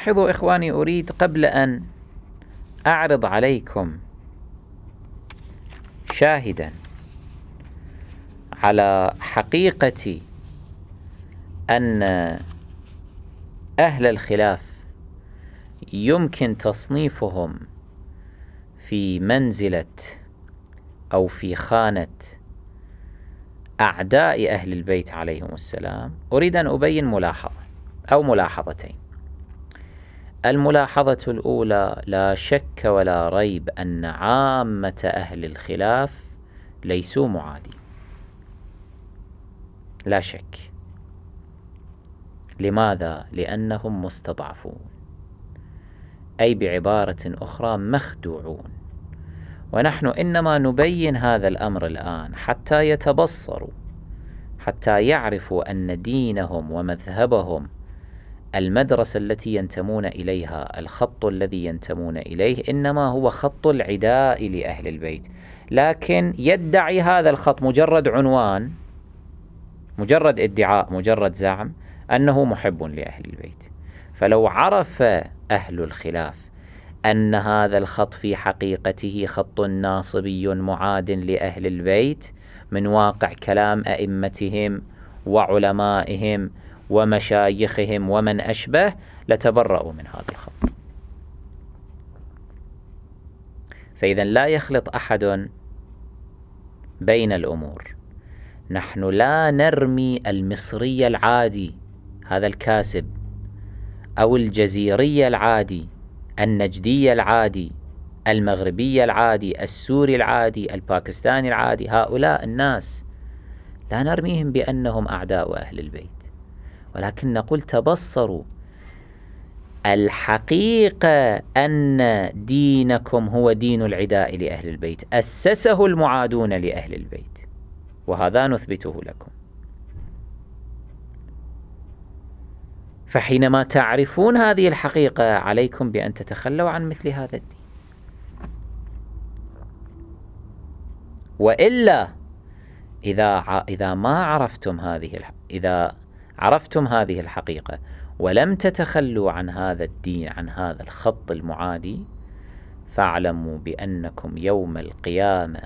لاحظوا إخواني، أريد قبل أن أعرض عليكم شاهدا على حقيقة أن أهل الخلاف يمكن تصنيفهم في منزلة أو في خانة أعداء أهل البيت عليهم السلام. أريد أن أبين ملاحظة أو ملاحظتين. الملاحظة الأولى: لا شك ولا ريب أن عامة أهل الخلاف ليسوا معادين، لا شك. لماذا؟ لأنهم مستضعفون، أي بعبارة أخرى مخدوعون. ونحن إنما نبين هذا الأمر الآن حتى يتبصروا، حتى يعرفوا أن دينهم ومذهبهم، المدرسة التي ينتمون إليها، الخط الذي ينتمون إليه، إنما هو خط العداء لأهل البيت. لكن يدعي هذا الخط مجرد عنوان، مجرد ادعاء، مجرد زعم أنه محب لأهل البيت. فلو عرف أهل الخلاف أن هذا الخط في حقيقته خط ناصبي معاد لأهل البيت من واقع كلام أئمتهم وعلمائهم ومشايخهم ومن أشبه، لتبرأوا من هذا الخط. فإذا لا يخلط أحد بين الأمور. نحن لا نرمي المصري العادي هذا الكاسب، أو الجزيري العادي، النجدي العادي، المغربي العادي، السوري العادي، الباكستاني العادي، هؤلاء الناس لا نرميهم بأنهم أعداء أهل البيت، ولكن نقول تبصروا. الحقيقة أن دينكم هو دين العداء لأهل البيت، أسسه المعادون لأهل البيت، وهذا نثبته لكم. فحينما تعرفون هذه الحقيقة عليكم بأن تتخلوا عن مثل هذا الدين، وإلا إذا ما عرفتم إذا عرفتم هذه الحقيقة ولم تتخلوا عن هذا الدين، عن هذا الخط المعادي، فاعلموا بأنكم يوم القيامة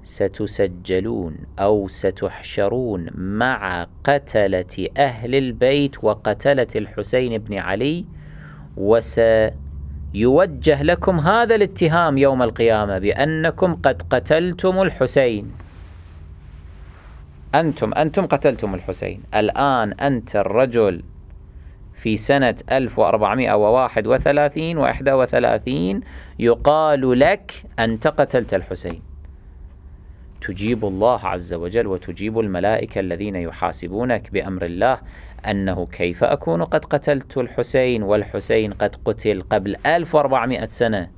ستسجلون أو ستحشرون مع قتلة أهل البيت وقتلة الحسين بن علي، وسيوجه لكم هذا الاتهام يوم القيامة بأنكم قد قتلتم الحسين. أنتم قتلتم الحسين. الآن أنت الرجل في سنة 1431 و31 يقال لك أنت قتلت الحسين. تجيب الله عز وجل وتجيب الملائكة الذين يحاسبونك بأمر الله أنه كيف أكون قد قتلت الحسين والحسين قد قتل قبل 1400 سنة،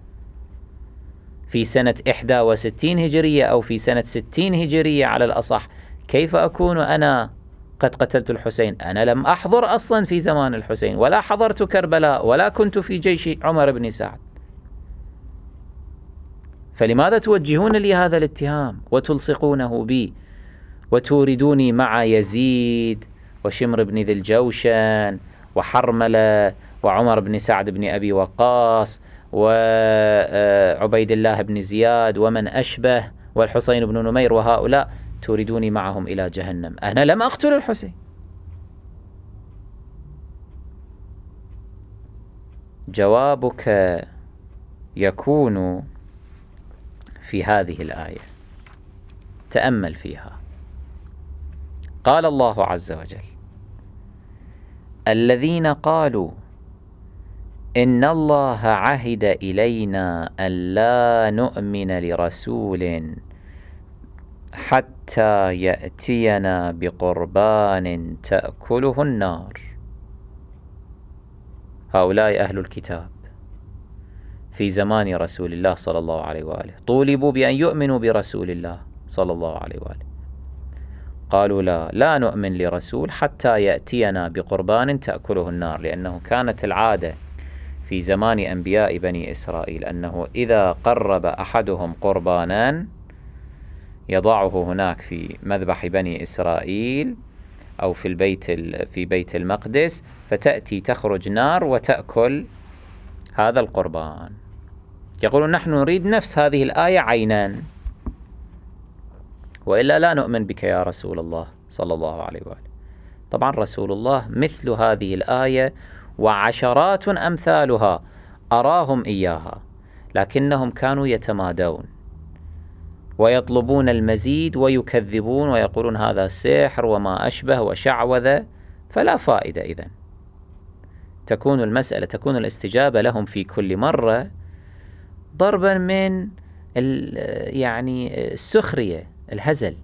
في سنة 61 هجرية أو في سنة 60 هجرية على الأصح. كيف أكون أنا قد قتلت الحسين؟ أنا لم أحضر أصلا في زمان الحسين، ولا حضرت كربلاء، ولا كنت في جيش عمر بن سعد. فلماذا توجهون لي هذا الاتهام وتلصقونه بي وتوردوني مع يزيد وشمر بن ذي الجوشن وحرملة وعمر بن سعد بن أبي وقاص وعبيد الله بن زياد ومن أشبه والحسين بن نمير وهؤلاء، توردوني معهم إلى جهنم؟ أنا لم أقتل الحسين. جوابك يكون في هذه الآية، تأمل فيها. قال الله عز وجل: الذين قالوا إن الله عهد إلينا ألا نؤمن لرسول حتى يأتينا بقربان تأكله النار. هؤلاء أهل الكتاب في زمان رسول الله صلى الله عليه وآله طولبوا بأن يؤمنوا برسول الله صلى الله عليه وآله، قالوا لا نؤمن لرسول حتى يأتينا بقربان تأكله النار، لأنه كانت العادة في زمان أنبياء بني إسرائيل أنه إذا قرب أحدهم قربانا يضعه هناك في مذبح بني إسرائيل أو في بيت المقدس، فتأتي تخرج نار وتأكل هذا القربان. يقولون نحن نريد نفس هذه الآية عينا، وإلا لا نؤمن بك يا رسول الله صلى الله عليه وآله. طبعا رسول الله مثل هذه الآية وعشرات أمثالها أراهم إياها، لكنهم كانوا يتمادون ويطلبون المزيد ويكذبون ويقولون هذا سحر وما أشبه وشعوذة، فلا فائدة. إذن تكون الاستجابة لهم في كل مرة ضربا من السخرية، الهزل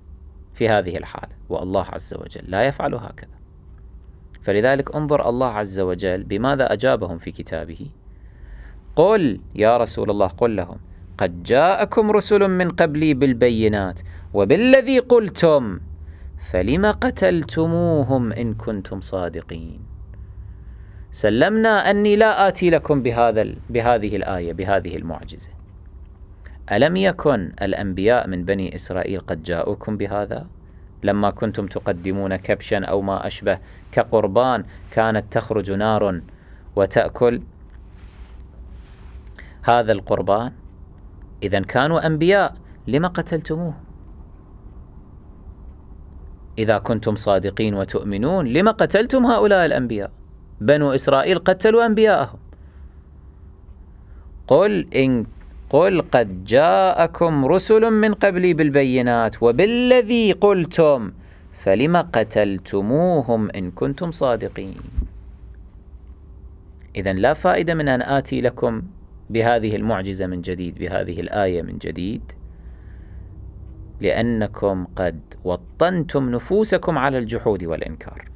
في هذه الحالة، والله عز وجل لا يفعل هكذا. فلذلك انظر الله عز وجل بماذا أجابهم في كتابه. قل يا رسول الله، قل لهم قد جاءكم رسل من قبلي بالبينات وبالذي قلتم فلم قتلتموهم إن كنتم صادقين. سلمنا أني لا آتي لكم بهذه الآية، بهذه المعجزة. ألم يكن الأنبياء من بني إسرائيل قد جاءوكم بهذا لما كنتم تقدمون كبشا أو ما أشبه كقربان، كانت تخرج نار وتأكل هذا القربان؟ إذن كانوا أنبياء، لما قتلتموه؟ إذا كنتم صادقين وتؤمنون لما قتلتم هؤلاء الأنبياء؟ بنو إسرائيل قتلوا أنبياءهم. قل قد جاءكم رسل من قبلي بالبينات وبالذي قلتم فلم قتلتموهم إن كنتم صادقين. إذن لا فائدة من أن آتي لكم بهذه المعجزة من جديد، بهذه الآية من جديد، لأنكم قد وطنتم نفوسكم على الجحود والإنكار.